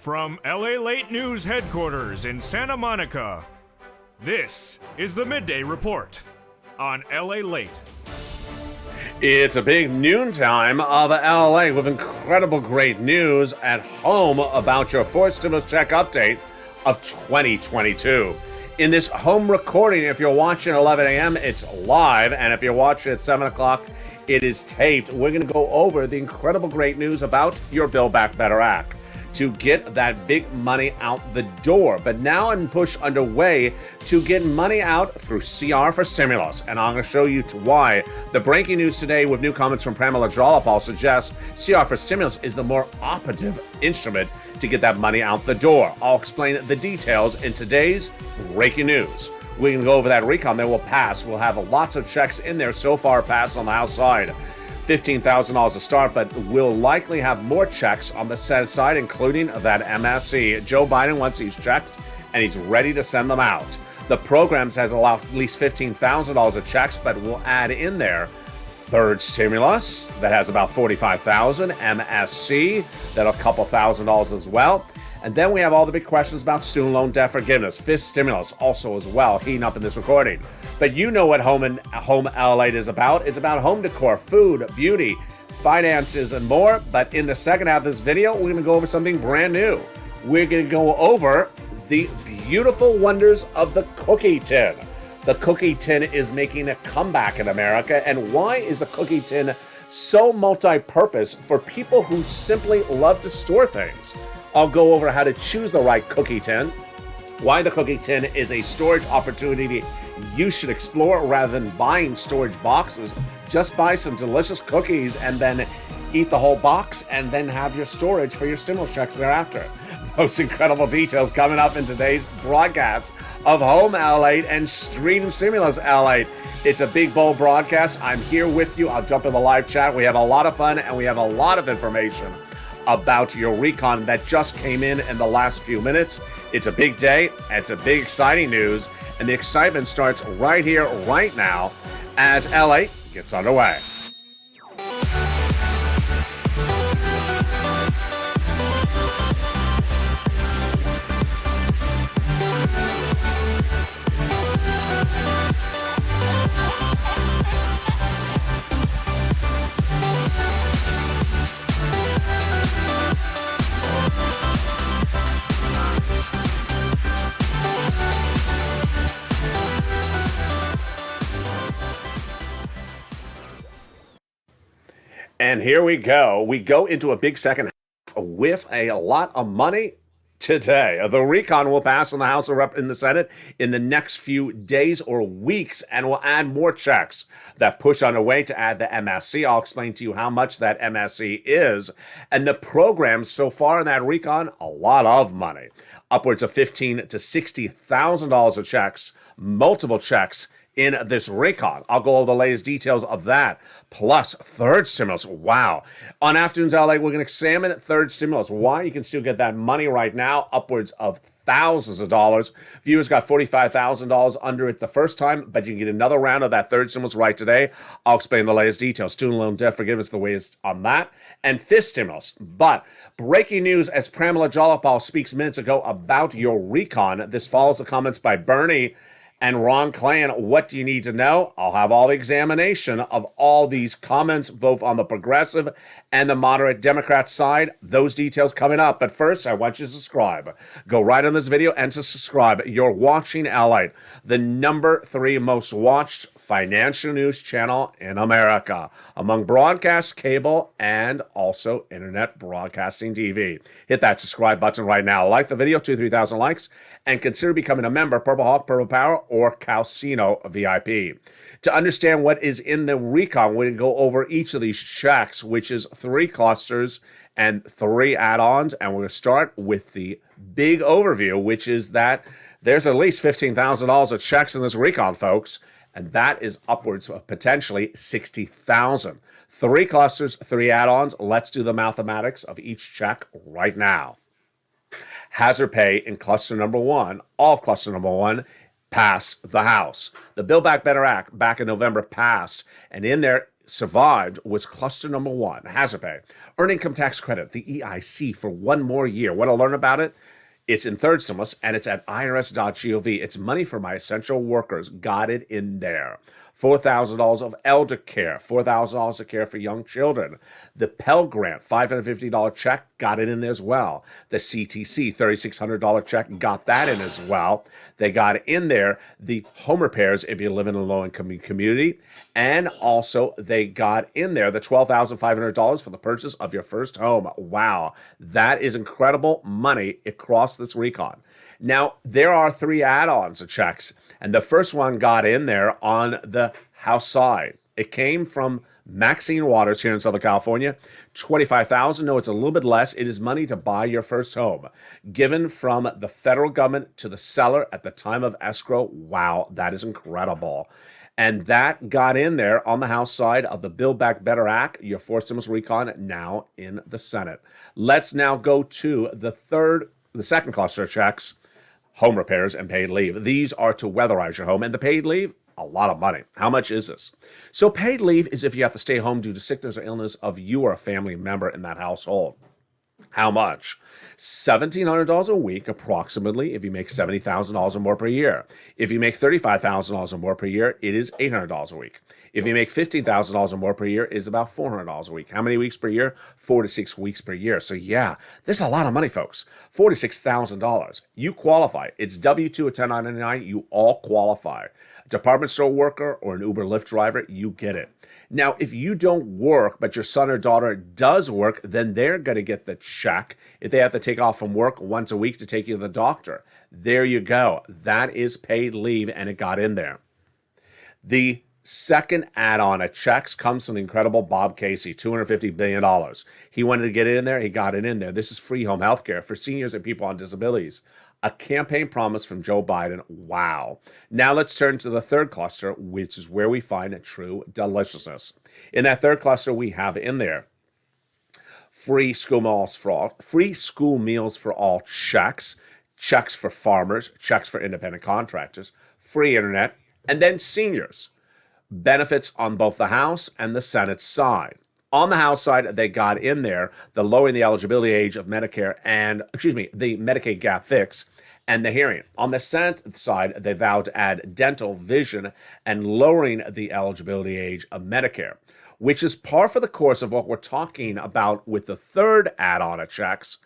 From LALATE News headquarters in Santa Monica, this is the Midday Report on LALATE. It's a big noontime of LA with incredible great news at home about your fourth stimulus check update of 2022. In this home recording, if you're watching at 11 a.m., it's live, and if you're watching at 7 o'clock, it is taped. We're going to go over the incredible great news about your Build Back Better Act to get that big money out the door. But now a push underway to get money out through CR for stimulus. And I'm going to show you why. The breaking news today with new comments from Pramila Jayapal suggests CR for stimulus is the more operative instrument to get that money out the door. I'll explain the details in today's breaking news. We're going to go over that recon that will pass. We'll have lots of checks in there so far passed on the House side. $15,000 to start, but we'll likely have more checks on the Senate side, including that MSC. Joe Biden wants these checks, and he's ready to send them out. The programs has allowed at least $15,000 of checks, but we'll add in there third stimulus that has about $45,000, MSC that a couple $1,000s as well. And then we have all the big questions about student loan debt forgiveness, fifth stimulus also as well, heating up in this recording. But you know what Home LALATE is about. It's about home decor, food, beauty, finances, and more. But in the second half of this video, we're going to go over something brand new. We're going to go over the beautiful wonders of the cookie tin. The cookie tin is making a comeback in America. And why is the cookie tin so multi-purpose for people who simply love to store things? I'll go over how to choose the right cookie tin, why the cookie tin is a storage opportunity you should explore rather than buying storage boxes. Just buy some delicious cookies and then eat the whole box and then have your storage for your stimulus checks thereafter. Those incredible details coming up in today's broadcast of Home LALATE and Street Stimulus LALATE. It's a big, bold broadcast. I'm here with you. I'll jump in the live chat. We have a lot of fun and we have a lot of information about your recon that just came in the last few minutes. It's a big day. It's a big, exciting news. And the excitement starts right here, right now, as LA gets underway. And here we go. We go into a big second half with a lot of money today. The recon will pass in the House of Reps in the Senate in the next few days or weeks, and we'll add more checks that push on the way to add the MSC. I'll explain to you how much that MSC is. And the programs so far in that recon, a lot of money. Upwards of $15,000 to $60,000 of checks, multiple checks in this recon. I'll go over the latest details of that, plus third stimulus. Wow. On Afternoons LA, we're going to examine third stimulus. Why you can still get that money right now, upwards of thousands of dollars. Viewers got $45,000 under it the first time, but you can get another round of that third stimulus right today. I'll explain the latest details. Student loan debt forgiveness, the ways on that, and fifth stimulus. But breaking news as Pramila Jayapal speaks minutes ago about your recon. This follows the comments by Bernie and Ron Klain. What do you need to know? I'll have all the examination of all these comments, both on the progressive and the moderate Democrat side. Those details coming up. But first, I want you to subscribe. Go right on this video and to subscribe. You're watching LALATE, the number 3 most watched financial news channel in America, among broadcast, cable, and also internet broadcasting TV. Hit that subscribe button right now. Like the video, 2,000-3,000 likes, and consider becoming a member, Purple Hawk, Purple Power, or Calcino VIP. To understand what is in the recon, we're going to go over each of these checks, which is 3 clusters and 3 add-ons, and we're going to start with the big overview, which is that there's at least $15,000 of checks in this recon, folks. And that is upwards of potentially $60,000. 3 clusters, 3 add-ons. Let's do the mathematics of each check right now. Hazard pay in cluster number 1, all of cluster number 1, passed the House. The Build Back Better Act back in November passed, and in there survived was cluster number 1, hazard pay. Earned income tax credit, the EIC, for 1 more year. Want to learn about it? It's in third stimulus, and it's at irs.gov. It's money for my essential workers. Got it in there. $4,000 of elder care, $4,000 of care for young children. The Pell Grant, $550 check, got it in there as well. The CTC, $3,600 check, got that in as well. They got in there the home repairs if you live in a low-income community. And also they got in there the $12,500 for the purchase of your first home. Wow, that is incredible money across this recon. Now, there are 3 add-ons of checks, and the first one got in there on the House side. It came from Maxine Waters here in Southern California. $25,000. No, it's a little bit less. It is money to buy your first home, given from the federal government to the seller at the time of escrow. Wow, that is incredible. And that got in there on the House side of the Build Back Better Act, your forced stimulus recon, now in the Senate. Let's now go to the second cluster of checks, home repairs and paid leave. These are to weatherize your home, and the paid leave, a lot of money. How much is this? So paid leave is if you have to stay home due to sickness or illness of you or a family member in that household. How much? $1,700 a week, approximately, if you make $70,000 or more per year. If you make $35,000 or more per year, it is $800 a week. If you make $15,000 or more per year, it is about $400 a week. How many weeks per year? 4 to 6 weeks per year. So yeah, this is a lot of money, folks. $46,000. You qualify. It's W-2 or 1099. You all qualify. Department store worker or an Uber Lyft driver, you get it. Now, if you don't work, but your son or daughter does work, then they're going to get the check if they have to take off from work once a week to take you to the doctor. There you go. That is paid leave, and it got in there. The second add-on of checks comes from the incredible Bob Casey, $250 billion. He wanted to get it in there. He got it in there. This is free home health care for seniors and people on disabilities. A campaign promise from Joe Biden. Wow. Now let's turn to the third cluster, which is where we find true deliciousness. In that third cluster, we have in there free school meals for all checks, checks for farmers, checks for independent contractors, free internet, and then seniors. Benefits on both the House and the Senate side. On the House side, they got in there the lowering the eligibility age of Medicare the Medicaid gap fix and the hearing. On the Senate side, they vowed to add dental, vision, and lowering the eligibility age of Medicare, which is par for the course of what we're talking about with the third add-on of checks.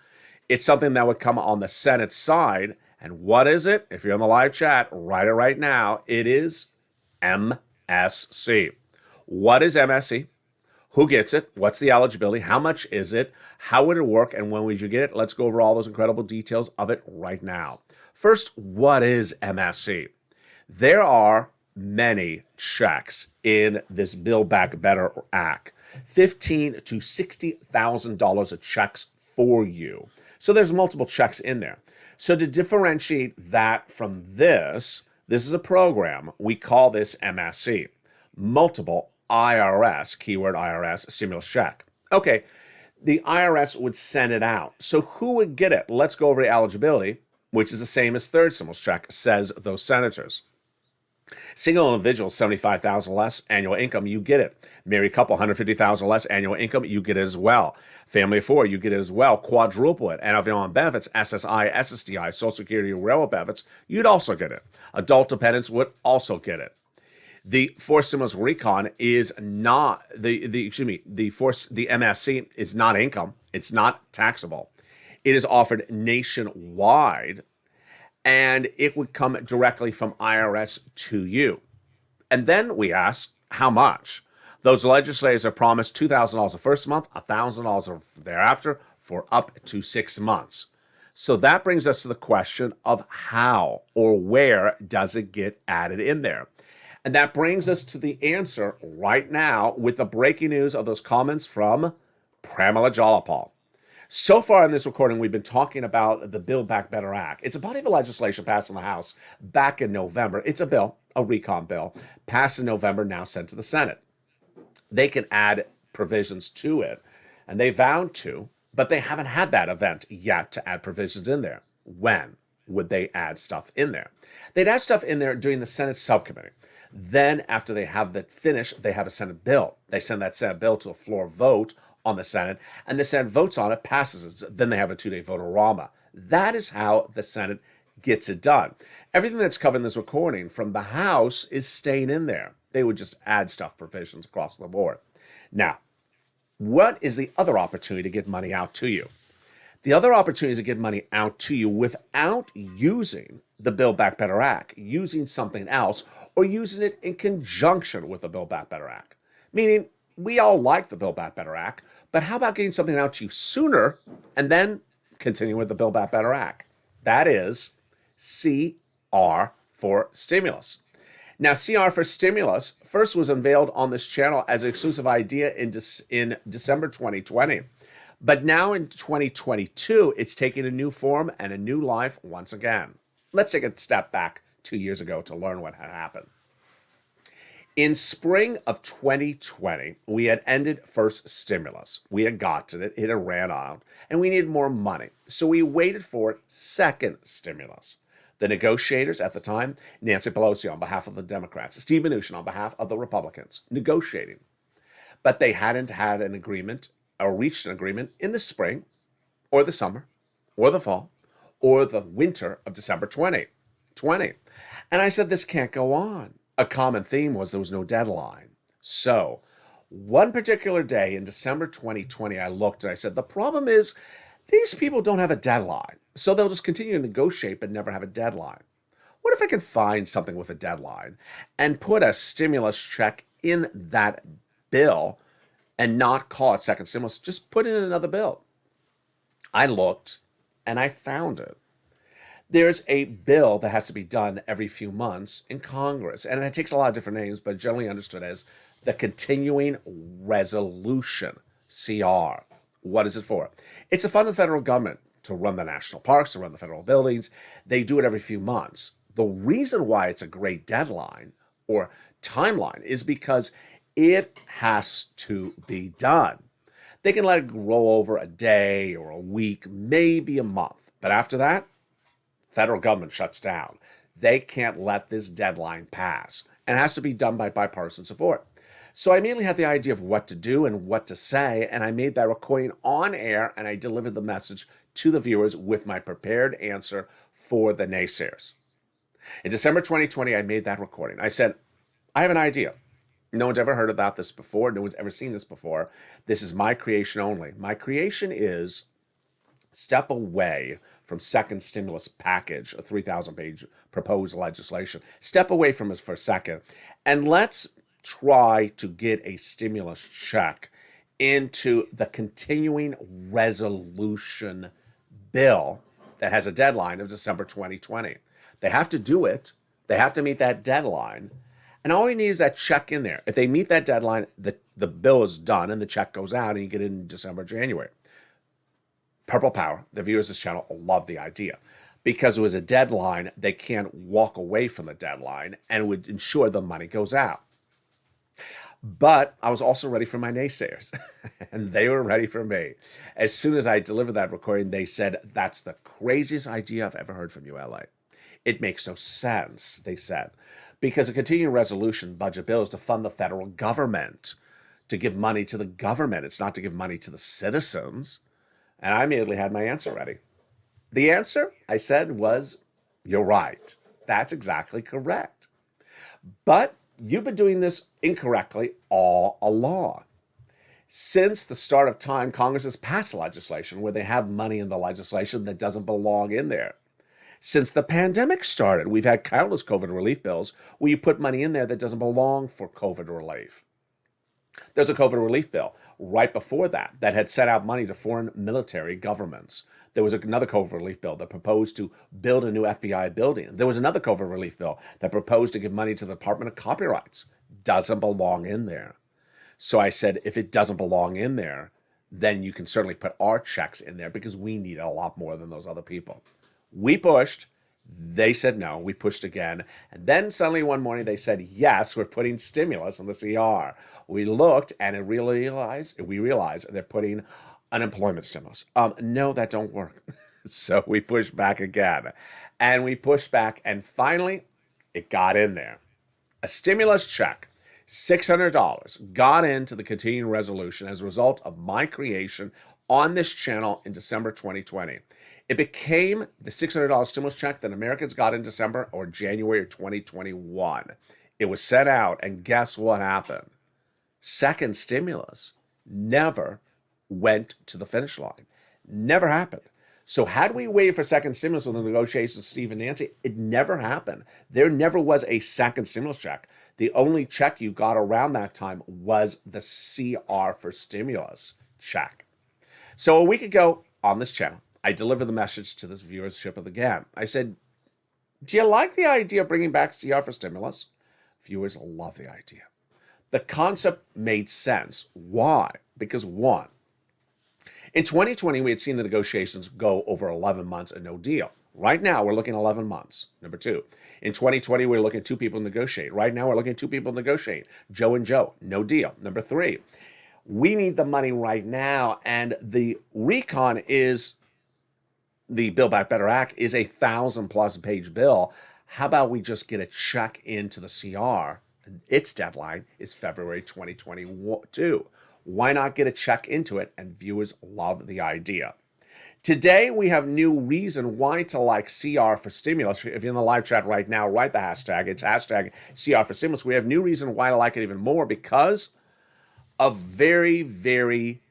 It's something that would come on the Senate side. And what is it? If you're on the live chat, write it right now. It is MSC. What is MSC? Who gets it? What's the eligibility? How much is it? How would it work? And when would you get it? Let's go over all those incredible details of it right now. First, what is MSC? There are many checks in this Build Back Better Act. $15,000 to $60,000 of checks for you. So there's multiple checks in there. So to differentiate that from this is a program. We call this MSC, multiple IRS, keyword IRS, stimulus check. Okay, the IRS would send it out. So who would get it? Let's go over the eligibility, which is the same as third stimulus check, says those senators. Single individual, $75,000 less annual income, you get it. Married couple, $150,000 less annual income, you get it as well. Family of 4, you get it as well. Quadruple it. And if you're on benefits, SSI, SSDI, Social Security, railroad benefits, you'd also get it. Adult dependents would also get it. The forced stimulus recon is not the MSC is not income. It's not taxable. It is offered nationwide, and it would come directly from IRS to you. And then we ask, how much? Those legislators are promised $2,000 the first month, $1,000 thereafter for up to 6 months. So that brings us to the question of how or where does it get added in there? And that brings us to the answer right now with the breaking news of those comments from Pramila Jayapal. So far in this recording, we've been talking about the Build Back Better Act. It's a body of legislation passed in the House back in November. It's a bill, a recon bill, passed in November, now sent to the Senate. They can add provisions to it, and they vowed to, but they haven't had that event yet to add provisions in there. When would they add stuff in there? They'd add stuff in there during the Senate subcommittee. Then after they have that finished, they have a Senate bill. They send that Senate bill to a floor vote on the Senate, and the Senate votes on it, passes it. Then they have a 2-day vote-a-rama. That is how the Senate gets it done. Everything that's covered in this recording from the House is staying in there. They would just add stuff, provisions across the board. Now, what is the other opportunity to get money out to you? The other opportunity is to get money out to you without using the Build Back Better Act, using something else, or using it in conjunction with the Build Back Better Act. Meaning, we all like the Build Back Better Act, but how about getting something out to you sooner and then continuing with the Build Back Better Act? That is CR for stimulus. Now, CR for stimulus first was unveiled on this channel as an exclusive idea in December 2020. But now in 2022, it's taking a new form and a new life once again. Let's take a step back 2 years ago to learn what had happened. In spring of 2020, we had ended first stimulus. We had gotten it, it had ran out, and we needed more money. So we waited for second stimulus. The negotiators at the time, Nancy Pelosi on behalf of the Democrats, Steve Mnuchin on behalf of the Republicans, negotiating. But they hadn't had an agreement or reached an agreement in the spring or the summer or the fall or the winter of December 2020. And I said, this can't go on. A common theme was there was no deadline. So one particular day in December 2020, I looked and I said, the problem is these people don't have a deadline. So they'll just continue to negotiate but never have a deadline. What if I could find something with a deadline and put a stimulus check in that bill and not call it second stimulus, just put in another bill? I looked and I found it. There's a bill that has to be done every few months in Congress, and it takes a lot of different names, but generally understood as the Continuing Resolution, CR. What is it for? It's to fund the federal government to run the national parks, to run the federal buildings. They do it every few months. The reason why it's a great deadline or timeline is because it has to be done. They can let it roll over a day or a week, maybe a month. But after that, federal government shuts down. They can't let this deadline pass. And it has to be done by bipartisan support. So I immediately had the idea of what to do and what to say, and I made that recording on air, and I delivered the message to the viewers with my prepared answer for the naysayers. In December 2020, I made that recording. I said, I have an idea. No one's ever heard about this before. No one's ever seen this before. This is my creation only. My creation is step away from second stimulus package, a 3,000-page proposed legislation. Step away from it for a second, and let's try to get a stimulus check into the continuing resolution bill that has a deadline of December 2020. They have to do it. They have to meet that deadline. And all you need is that check in there. If they meet that deadline, the bill is done and the check goes out and you get it in December, January. Purple Power, the viewers of this channel, love the idea. Because it was a deadline, they can't walk away from the deadline and it would ensure the money goes out. But I was also ready for my naysayers, and they were ready for me. As soon as I delivered that recording, they said, that's the craziest idea I've ever heard from you, LA. It makes no sense, they said, because a continuing resolution budget bill is to fund the federal government, to give money to the government. It's not to give money to the citizens. And I immediately had my answer ready. The answer, I said, was, you're right. That's exactly correct. But you've been doing this incorrectly all along. Since the start of time, Congress has passed legislation where they have money in the legislation that doesn't belong in there. Since the pandemic started, we've had countless COVID relief bills where you put money in there that doesn't belong for COVID relief. There's a COVID relief bill right before that had sent out money to foreign military governments. There was another COVID relief bill that proposed to build a new FBI building. There was another COVID relief bill that proposed to give money to the Department of Copyrights. Doesn't belong in there. So I said, if it doesn't belong in there, then you can certainly put our checks in there because we need a lot more than those other people. We pushed. They said no. We pushed again. And then suddenly one morning they said, yes, we're putting stimulus in the CR. We looked and we realized they're putting unemployment stimulus. No, that don't work. So we pushed back again. And we pushed back and finally it got in there. A stimulus check, $600, got into the continuing resolution as a result of my creation on this channel in December 2020. It became the $600 stimulus check that Americans got in December or January of 2021. It was sent out, and guess what happened? Second stimulus never went to the finish line. Never happened. So had we waited for second stimulus with the negotiations with Steve and Nancy, it never happened. There never was a second stimulus check. The only check you got around that time was the CR for stimulus check. So a week ago on this channel, I delivered the message to this viewership of the GAN. I said, do you like the idea of bringing back CR for stimulus? Viewers love the idea. The concept made sense. Why? Because one, in 2020, we had seen the negotiations go over 11 months and no deal. Right now, we're looking at 11 months. Number two, in 2020, we were looking at two people negotiate. Right now, we're looking at two people negotiate. Joe and Joe, no deal. Number three, we need the money right now, and the recon is, the Build Back Better Act is a 1,000-plus page bill. How about we just get a check into the CR? Its deadline is February 2022. Why not get a check into it? And viewers love the idea. Today, we have new reason why to like CR for stimulus. If you're in the live chat right now, write the hashtag. It's hashtag CR for stimulus. We have new reason why to like it even more because of very, very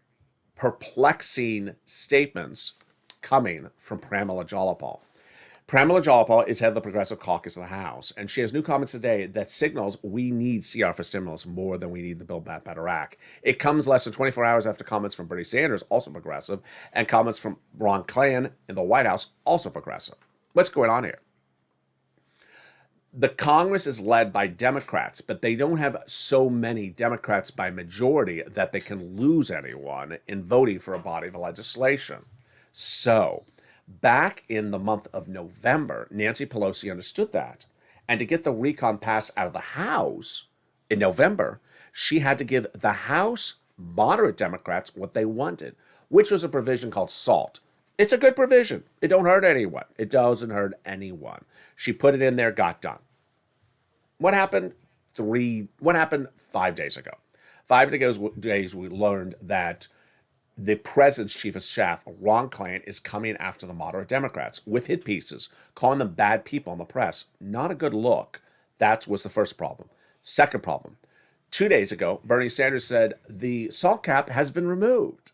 perplexing statements coming from Pramila Jayapal. Pramila Jayapal is head of the Progressive Caucus of the House, and she has new comments today that signals we need CR for stimulus more than we need the Build Back Better Act. It comes less than 24 hours after comments from Bernie Sanders, also progressive, and comments from Ron Klain in the White House, also progressive. What's going on here? The Congress is led by Democrats, but they don't have so many Democrats by majority that they can lose anyone in voting for a body of legislation. So, back in the month of November, Nancy Pelosi understood that. And to get the recon pass out of the House in November, she had to give the House moderate Democrats what they wanted, which was a provision called SALT. It's a good provision. It don't hurt anyone. It doesn't hurt anyone. She put it in there, got done. What happened 5 days ago? 5 days we learned that the president's chief of staff, Ron Klain, is coming after the moderate Democrats with hit pieces, calling them bad people in the press. Not a good look. That was the first problem. Second problem, 2 days ago, Bernie Sanders said the SALT cap has been removed.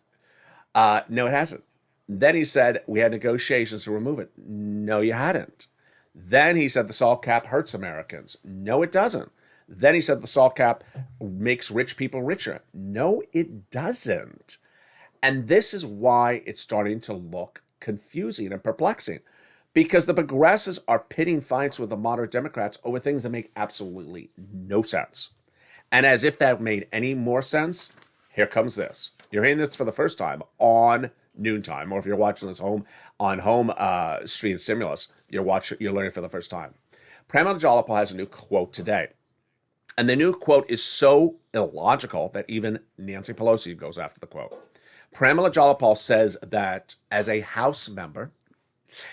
No, it hasn't. Then he said we had negotiations to remove it. No, you hadn't. Then he said the SALT cap hurts Americans. No, it doesn't. Then he said the SALT cap makes rich people richer. No, it doesn't. And this is why it's starting to look confusing and perplexing, because the progressives are pitting fights with the moderate Democrats over things that make absolutely no sense. And as if that made any more sense, here comes this. You're hearing this for the first time on noontime, or if you're watching this home stream stimulus, you're learning for the first time. Pramila Jayapal has a new quote today. And the new quote is so illogical that even Nancy Pelosi goes after the quote. Pramila Jayapal says that as a House member,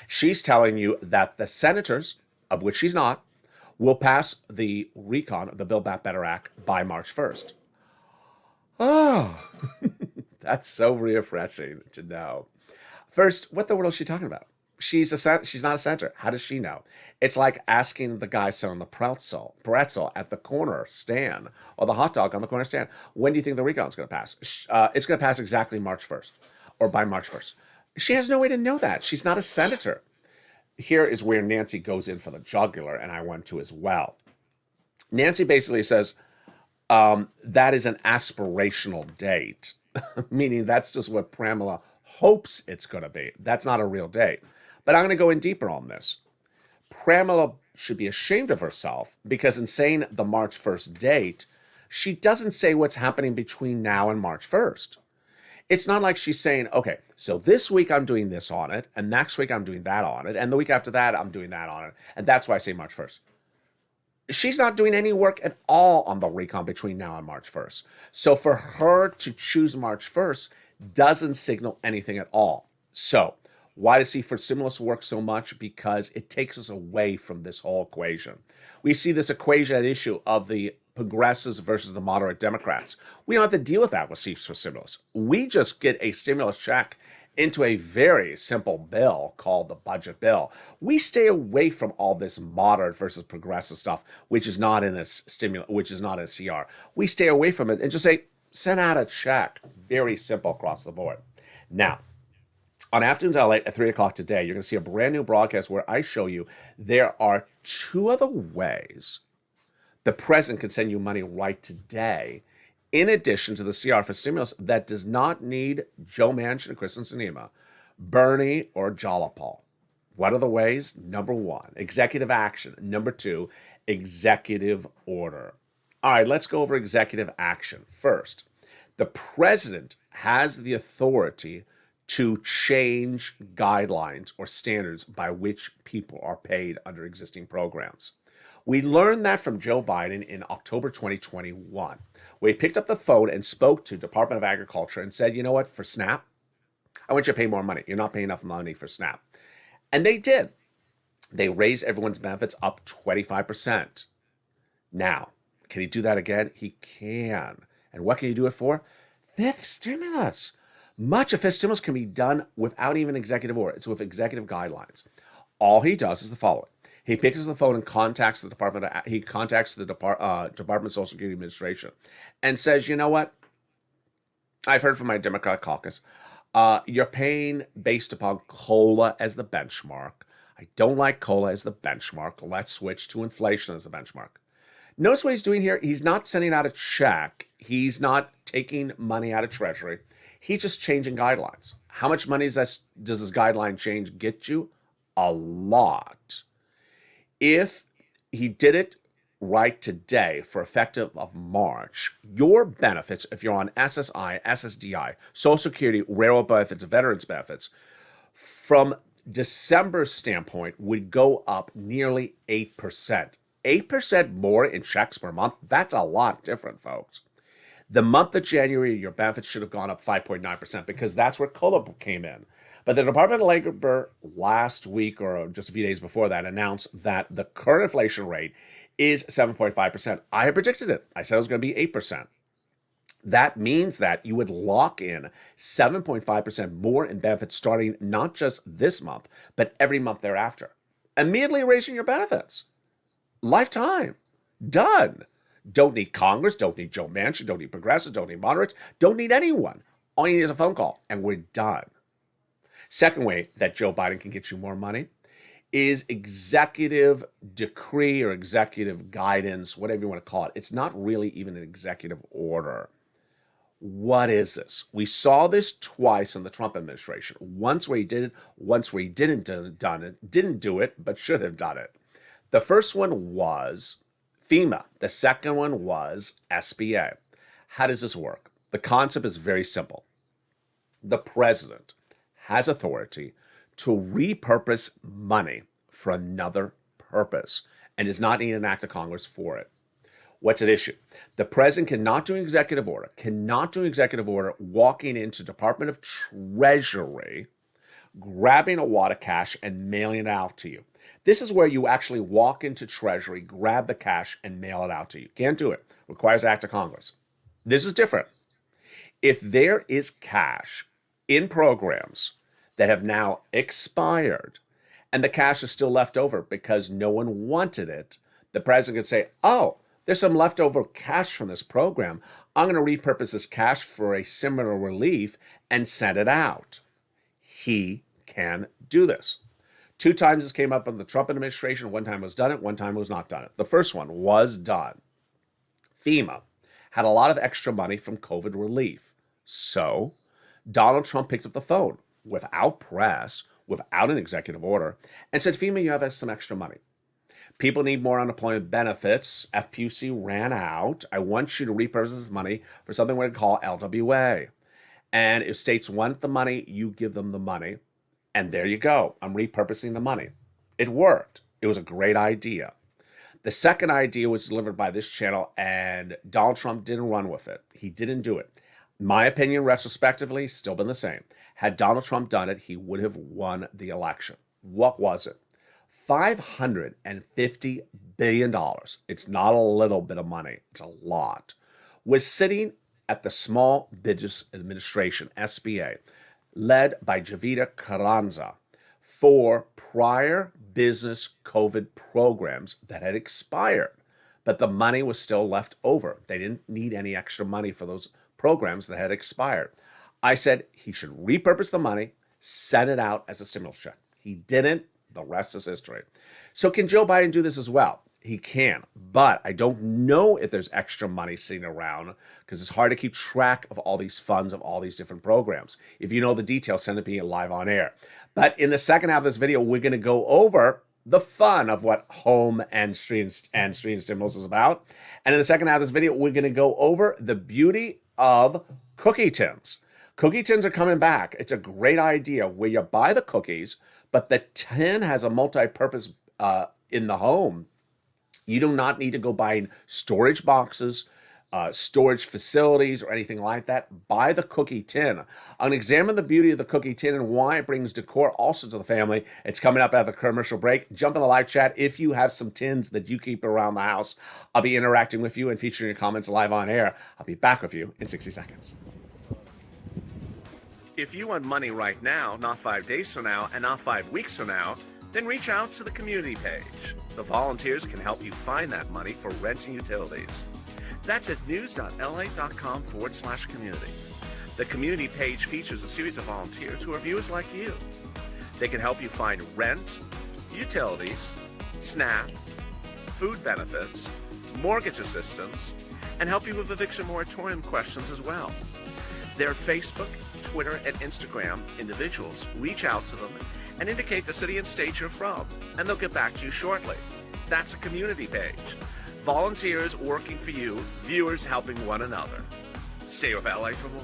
she's telling you that the senators, of which she's not, will pass the recon, the Build Back Better Act, by March 1st. Oh, that's so refreshing to know. First, what the world is she talking about? She's not a senator. How does she know? It's like asking the guy selling the pretzel at the corner stand or the hot dog on the corner stand, when do you think the recon is going to pass? It's going to pass exactly March 1st or by March 1st. She has no way to know that. She's not a senator. Here is where Nancy goes in for the jugular, and I went to as well. Nancy basically says that is an aspirational date, meaning that's just what Pramila hopes it's going to be. That's not a real date. But I'm going to go in deeper on this. Pramila should be ashamed of herself because in saying the March 1st date, she doesn't say what's happening between now and March 1st. It's not like she's saying, okay, so this week I'm doing this on it, and next week I'm doing that on it, and the week after that I'm doing that on it, and that's why I say March 1st. She's not doing any work at all on the recon between now and March 1st. So for her to choose March 1st doesn't signal anything at all. So Why does he for stimulus work so much? Because it takes us away from this whole equation. We see this equation at issue of the progressives versus the moderate Democrats. We don't have to deal with that with seats for stimulus. We just get a stimulus check into a very simple bill called the budget bill. We stay away from all this moderate versus progressive stuff, which is not in this stimulus, which is not in CR. We stay away from it and just say, send out a check. Very simple across the board. Now, on Afternoons LALATE at 3 o'clock today, you're going to see a brand new broadcast where I show you there are two other ways the president can send you money right today, in addition to the CR for stimulus that does not need Joe Manchin and Kristen Sinema, Bernie, or Jalopal. What are the ways? Number one, executive action. Number two, executive order. All right, let's go over executive action. First, the president has the authority to change guidelines or standards by which people are paid under existing programs. We learned that from Joe Biden in October 2021, where he picked up the phone and spoke to Department of Agriculture and said, you know what, for SNAP, I want you to pay more money. You're not paying enough money for SNAP. And they did. They raised everyone's benefits up 25%. Now, can he do that again? He can. And what can he do it for? Fifth stimulus. Much of fifth stimulus can be done without even executive order. It's with executive guidelines. All he does is the following. He picks up the phone and contacts the Department of Social Security Administration and says, you know what? I've heard from my Democratic caucus. You're paying based upon COLA as the benchmark. I don't like COLA as the benchmark. Let's switch to inflation as the benchmark. Notice what he's doing here. He's not sending out a check. He's not taking money out of Treasury. He's just changing guidelines. How much money does this guideline change get you? A lot. If he did it right today for effective of March, your benefits, if you're on SSI, SSDI, Social Security, railroad benefits, veterans benefits, from December's standpoint, would go up nearly 8%. 8% more in checks per month, that's a lot different, folks. The month of January, your benefits should have gone up 5.9% because that's where COLA came in. But the Department of Labor last week or just a few days before that announced that the current inflation rate is 7.5%. I had predicted it. I said it was going to be 8%. That means that you would lock in 7.5% more in benefits starting not just this month, but every month thereafter. Immediately raising your benefits. Lifetime. Done. Don't need Congress, don't need Joe Manchin, don't need progressives, don't need moderates, don't need anyone. All you need is a phone call, and we're done. Second way that Joe Biden can get you more money is executive decree or executive guidance, whatever you want to call it. It's not really even an executive order. What is this? We saw this twice in the Trump administration. Once where he did it, once where he didn't do it, but should have done it. The first one was FEMA. The second one was SBA. How does this work? The concept is very simple. The president has authority to repurpose money for another purpose and does not need an act of Congress for it. What's at issue? The president cannot do an executive order walking into Department of Treasury, grabbing a wad of cash and mailing it out to you. This is where you actually walk into Treasury, grab the cash, and mail it out to you. Can't do it. Requires act of Congress. This is different. If there is cash in programs that have now expired and the cash is still left over because no one wanted it, the president could say, oh, there's some leftover cash from this program. I'm going to repurpose this cash for a similar relief and send it out. He can do this. 2 times this came up in the Trump administration. 1 time it was done it, 1 time it was not done it. The first one was done. FEMA had a lot of extra money from COVID relief. So Donald Trump picked up the phone without press, without an executive order, and said, FEMA, you have some extra money. People need more unemployment benefits. FPUC ran out. I want you to repurpose this money for something we're going to call LWA. And if states want the money, you give them the money. And there you go. I'm repurposing the money. It worked. It was a great idea. The second idea was delivered by this channel, and Donald Trump didn't run with it. He didn't do it. My opinion, retrospectively, still been the same. Had Donald Trump done it, he would have won the election. What was it? $550 billion. It's not a little bit of money, it's a lot. Was sitting at the Small Business Administration, SBA, led by Javida Carranza, for prior business COVID programs that had expired, but the money was still left over. They didn't need any extra money for those programs that had expired. I said he should repurpose the money, send it out as a stimulus check. He didn't. The rest is history. So can Joe Biden do this as well? He can, but I don't know if there's extra money sitting around because it's hard to keep track of all these funds of all these different programs. If you know the details, send it to me live on air. But in the second half of this video, we're going to go over the fun of what home and stream stimulus is about. And in the second half of this video, we're going to go over the beauty of cookie tins. Cookie tins are coming back. It's a great idea where you buy the cookies, but the tin has a multi-purpose in the home. You do not need to go buying storage boxes, storage facilities, or anything like that. Buy the cookie tin. I'm going to examine the beauty of the cookie tin and why it brings decor also to the family. It's coming up after the commercial break. Jump in the live chat if you have some tins that you keep around the house. I'll be interacting with you and featuring your comments live on air. I'll be back with you in 60 seconds. If you want money right now, not 5 days from now, and not 5 weeks from now, then reach out to the community page. The volunteers can help you find that money for rent and utilities. That's at news.la.com/community. The community page features a series of volunteers who are viewers like you. They can help you find rent, utilities, SNAP, food benefits, mortgage assistance, and help you with eviction moratorium questions as well. Their Facebook, Twitter, and Instagram individuals reach out to them and indicate the city and state you're from, and they'll get back to you shortly. That's a community page. Volunteers working for you, viewers helping one another. Stay with LA for more.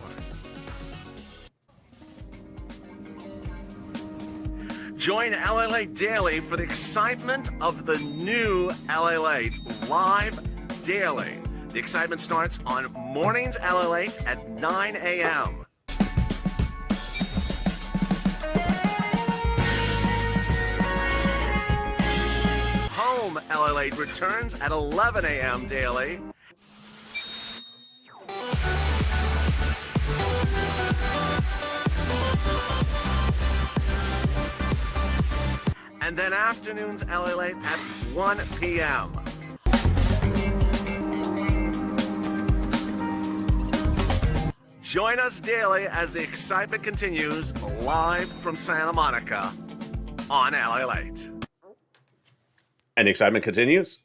Join LALATE daily for the excitement of the new LALATE live daily. The excitement starts on mornings LALATE at 9 a.m. Home LALATE returns at 11 a.m. daily. And then afternoons LALATE at 1 p.m. Join us daily as the excitement continues live from Santa Monica on LALATE. And the excitement continues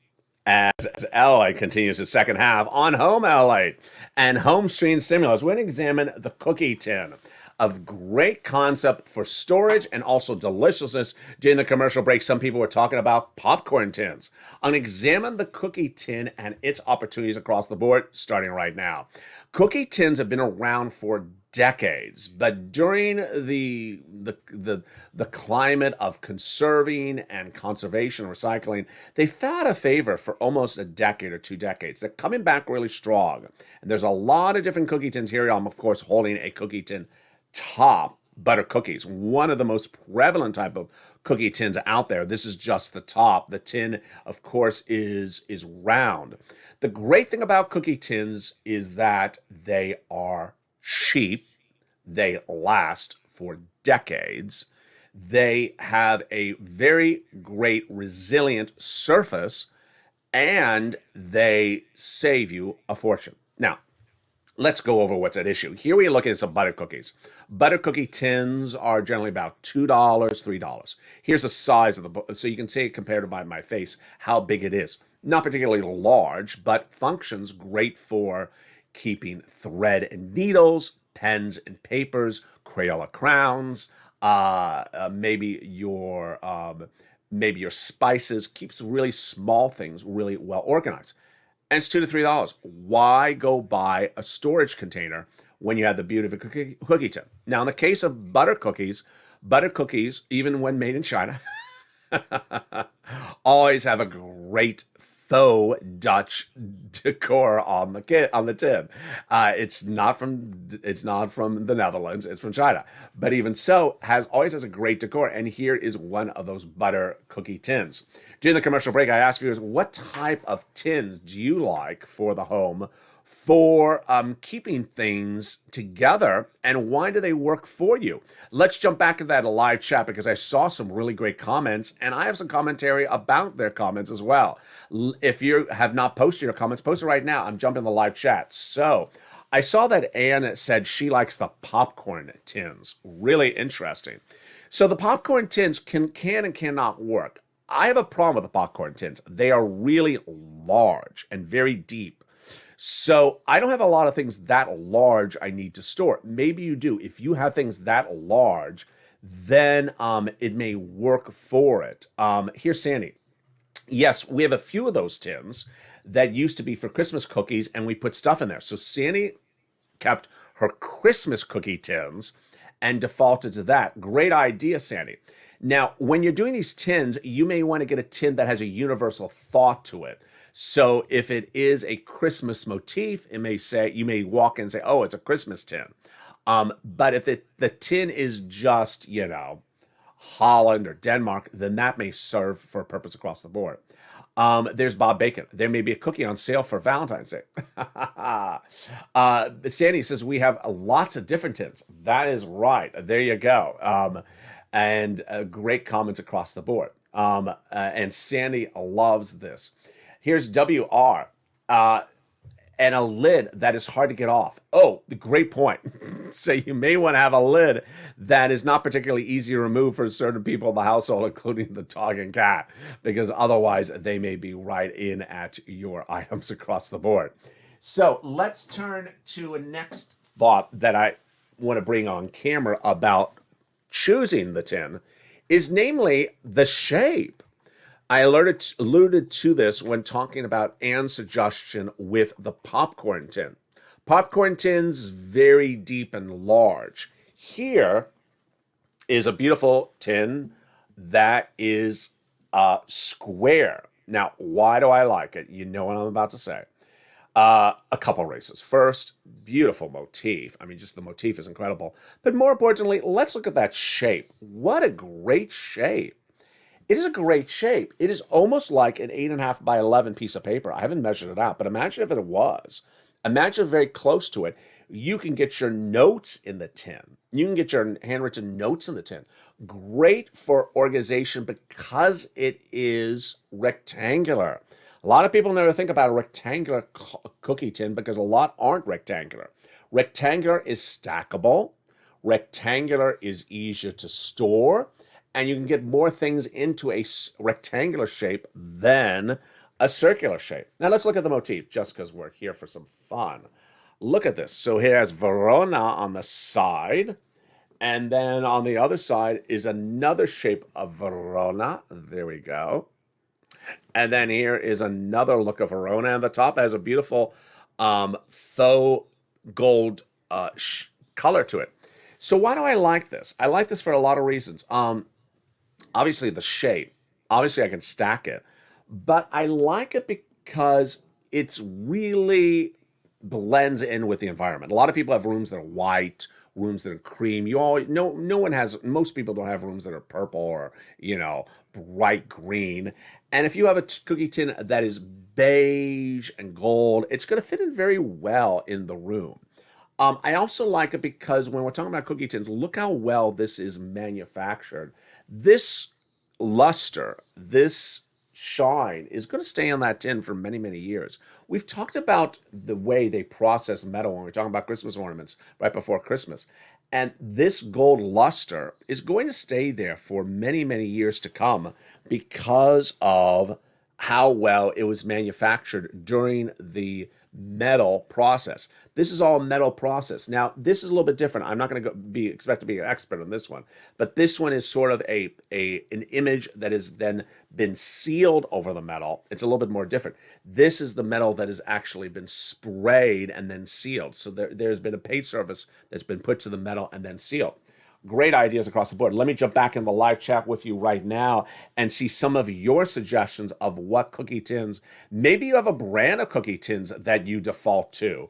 as LA continues its second half on Home LA and Home Stream Stimulus. We're going to examine the cookie tin, a great concept for storage and also deliciousness. During the commercial break, some people were talking about popcorn tins. I'm going to examine the cookie tin and its opportunities across the board, starting right now. Cookie tins have been around for decades, but during the climate of conserving and conservation recycling, they fell out of favor for almost a decade or 2 decades. They're coming back really strong. And there's a lot of different cookie tins here. I'm, of course, holding a cookie tin top, butter cookies, one of the most prevalent type of cookie tins out there. This is just the top. The tin, of course, is round. The great thing about cookie tins is that they are cheap. They last for decades. They have a very great resilient surface, and they save you a fortune. Now, let's go over what's at issue. Here we are looking at some butter cookies. Butter cookie tins are generally about $2, $3. Here's the size of the book, so you can see it compared to my face, how big it is. Not particularly large, but functions great for keeping thread and needles, pens and papers, Crayola crowns, maybe your spices. Keeps really small things really well organized. And it's $2 to $3. Why go buy a storage container when you have the beauty of a cookie tin? Now, in the case of butter cookies, even when made in China, always have a great faux Dutch decor on the tin. It's not from the Netherlands. It's from China. But even so, always has a great decor. And here is one of those butter cookie tins. During the commercial break, I asked viewers, what type of tins do you like for the home for keeping things together, and why do they work for you? Let's jump back into that live chat because I saw some really great comments, and I have some commentary about their comments as well. If you have not posted your comments, post it right now. I'm jumping in the live chat. So I saw that Anne said she likes the popcorn tins. Really interesting. So the popcorn tins can and cannot work. I have a problem with the popcorn tins. They are really large and very deep. So I don't have a lot of things that large I need to store. Maybe you do. If you have things that large, then it may work for it. Here's Sandy. Yes, we have a few of those tins that used to be for Christmas cookies, and we put stuff in there. So Sandy kept her Christmas cookie tins and defaulted to that. Great idea, Sandy. Now, when you're doing these tins, you may want to get a tin that has a universal thought to it. So if it is a Christmas motif, you may walk in and say, oh, it's a Christmas tin. But if the tin is just, Holland or Denmark, then that may serve for a purpose across the board. There's Bob Bacon. There may be a cookie on sale for Valentine's Day. Sandy says we have lots of different tins. That is right. There you go. And great comments across the board. And Sandy loves this. Here's WR, and a lid that is hard to get off. Oh, great point. So you may want to have a lid that is not particularly easy to remove for certain people in the household, including the dog and cat, because otherwise they may be right in at your items across the board. So let's turn to a next thought that I want to bring on camera about choosing the tin, is namely the shape. I alluded to this when talking about Anne's suggestion with the popcorn tin. Popcorn tins, very deep and large. Here is a beautiful tin that is square. Now, why do I like it? You know what I'm about to say. A couple reasons. First, beautiful motif. I mean, just the motif is incredible. But more importantly, let's look at that shape. What a great shape. It is a great shape. It is almost like an 8.5 by 11 piece of paper. I haven't measured it out, but imagine if it was. Imagine very close to it. You can get your notes in the tin. You can get your handwritten notes in the tin. Great for organization because it is rectangular. A lot of people never think about a rectangular cookie tin because a lot aren't rectangular. Rectangular is stackable. Rectangular is easier to store. And you can get more things into a rectangular shape than a circular shape. Now let's look at the motif, just because we're here for some fun. Look at this. So here has Verona on the side, and then on the other side is another shape of Verona. There we go. And then here is another look of Verona, and the top has a beautiful faux gold color to it. So why do I like this? I like this for a lot of reasons. Obviously the shape. Obviously I can stack it. But I like it because it's really blends in with the environment. A lot of people have rooms that are white, rooms that are cream. Most people don't have rooms that are purple or, bright green. And if you have a cookie tin that is beige and gold, it's going to fit in very well in the room. I also like it because when we're talking about cookie tins, look how well this is manufactured. This luster, this shine is going to stay on that tin for many, many years. We've talked about the way they process metal when we're talking about Christmas ornaments right before Christmas. And this gold luster is going to stay there for many, many years to come because of how well it was manufactured during the metal process. This is all metal process. Now, this is a little bit different. I'm not going to expect to be an expert on this one, but this one is sort of an image that has then been sealed over the metal. It's a little bit more different. This is the metal that has actually been sprayed and then sealed. So there's been a paint surface that's been put to the metal and then sealed. Great ideas across the board. Let me jump back in the live chat with you right now and see some of your suggestions of what cookie tins. Maybe you have a brand of cookie tins that you default to.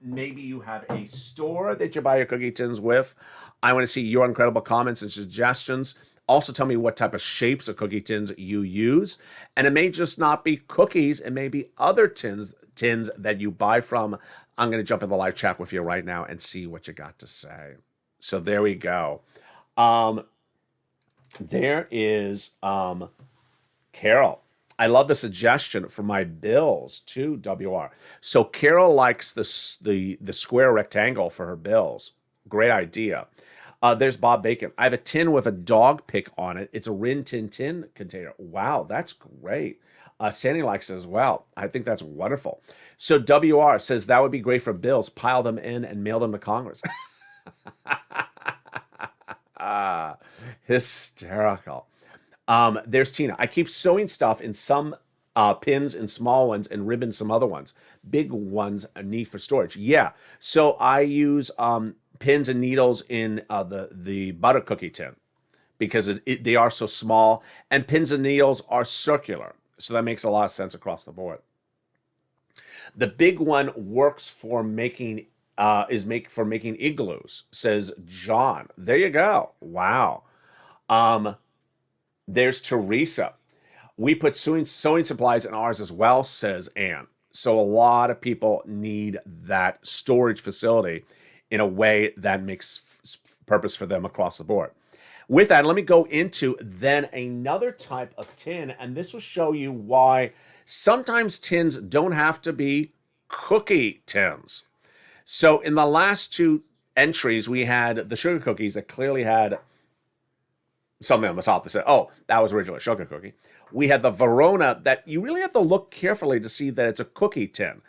Maybe you have a store that you buy your cookie tins with. I want to see your incredible comments and suggestions. Also, tell me what type of shapes of cookie tins you use. And it may just not be cookies. It may be other tins that you buy from. I'm going to jump in the live chat with you right now and see what you got to say. So there we go. There is Carol. I love the suggestion for my bills too, WR. So Carol likes the square rectangle for her bills. Great idea. There's Bob Bacon. I have a tin with a dog pic on it. It's a Rin Tin Tin container. Wow, that's great. Sandy likes it as well. I think that's wonderful. So WR says that would be great for bills. Pile them in and mail them to Congress. Hysterical. There's Tina. I keep sewing stuff in some pins and small ones and ribbons some other ones. Big ones are neat for storage. Yeah. So I use pins and needles in the butter cookie tin because they are so small, and pins and needles are circular. So that makes a lot of sense across the board. The big one works for making igloos, says John. There you go. Wow. There's Teresa. We put sewing supplies in ours as well, says Anne. So a lot of people need that storage facility in a way that makes purpose for them across the board. With that, let me go into then another type of tin, and this will show you why sometimes tins don't have to be cookie tins. So in the last two entries, we had the sugar cookies that clearly had something on the top that said, oh, that was originally a sugar cookie. We had the Verona that you really have to look carefully to see that it's a cookie tin.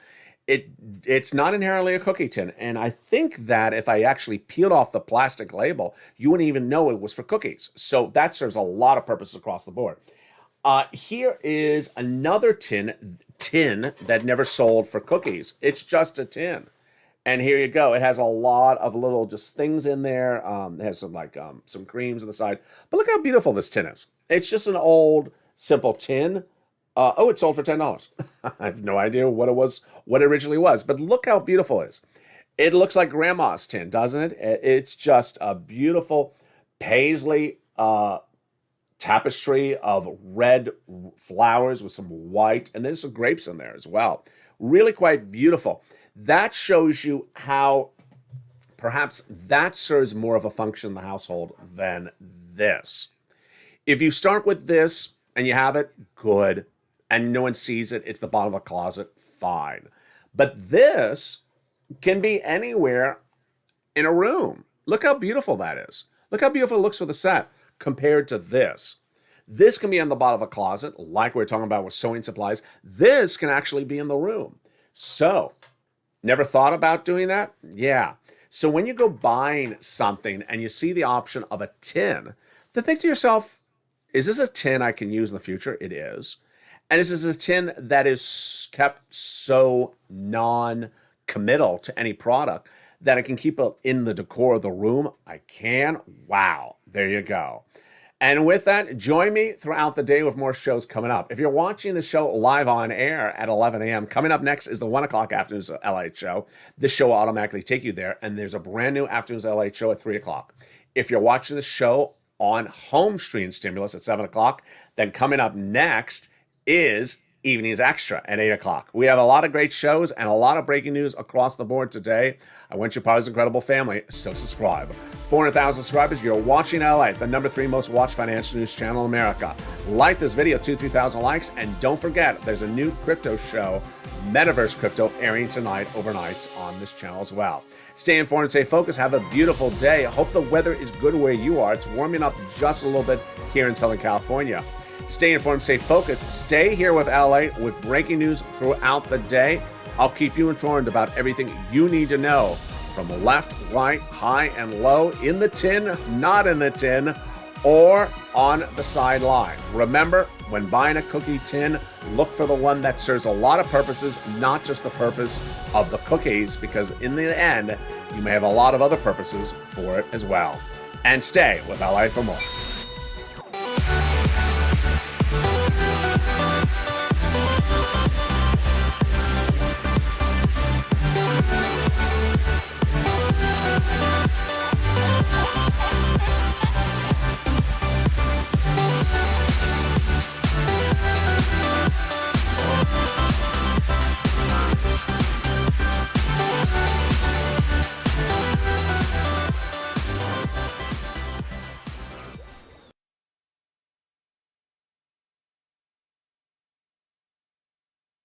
It's not inherently a cookie tin. And I think that if I actually peeled off the plastic label, you wouldn't even know it was for cookies. So that serves a lot of purposes across the board. Here is another tin that never sold for cookies. It's just a tin. And here you go. It has a lot of little just things in there. It has some creams on the side. But look how beautiful this tin is. It's just an old, simple tin. It sold for $10. I have no idea what it originally was. But look how beautiful it is. It looks like grandma's tin, doesn't it? It's just a beautiful paisley tapestry of red flowers with some white. And there's some grapes in there as well. Really quite beautiful. That shows you how perhaps that serves more of a function in the household than this. If you start with this and you have it, good. And no one sees it, it's the bottom of a closet, fine. But this can be anywhere in a room. Look how beautiful that is. Look how beautiful it looks with the set compared to this. This can be on the bottom of a closet, like we were talking about with sewing supplies. This can actually be in the room. So, never thought about doing that? Yeah. So when you go buying something and you see the option of a tin, then think to yourself, is this a tin I can use in the future? It is. And is this a tin that is kept so non-committal to any product that I can keep it in the decor of the room? I can. Wow. There you go. And with that, join me throughout the day with more shows coming up. If you're watching the show live on air at 11 a.m., coming up next is the 1 o'clock Afternoons LATE show. This show will automatically take you there, and there's a brand new Afternoons LATE show at 3 o'clock. If you're watching the show on home stream stimulus at 7 o'clock, then coming up next is Evenings Extra at 8 o'clock. We have a lot of great shows and a lot of breaking news across the board today. I want you part of this incredible family, so subscribe. 400,000 subscribers, you're watching LATE, the #3 most watched financial news channel in America. Like this video, 3,000 likes, and don't forget, there's a new crypto show, Metaverse Crypto, airing tonight, overnights on this channel as well. Stay informed and stay focused. Have a beautiful day. I hope the weather is good where you are. It's warming up just a little bit here in Southern California. Stay informed, stay focused. Stay here with LATE with breaking news throughout the day. I'll keep you informed about everything you need to know from left, right, high, and low, in the tin, not in the tin, or on the sideline. Remember, when buying a cookie tin, look for the one that serves a lot of purposes, not just the purpose of the cookies, because in the end, you may have a lot of other purposes for it as well. And stay with LA for more.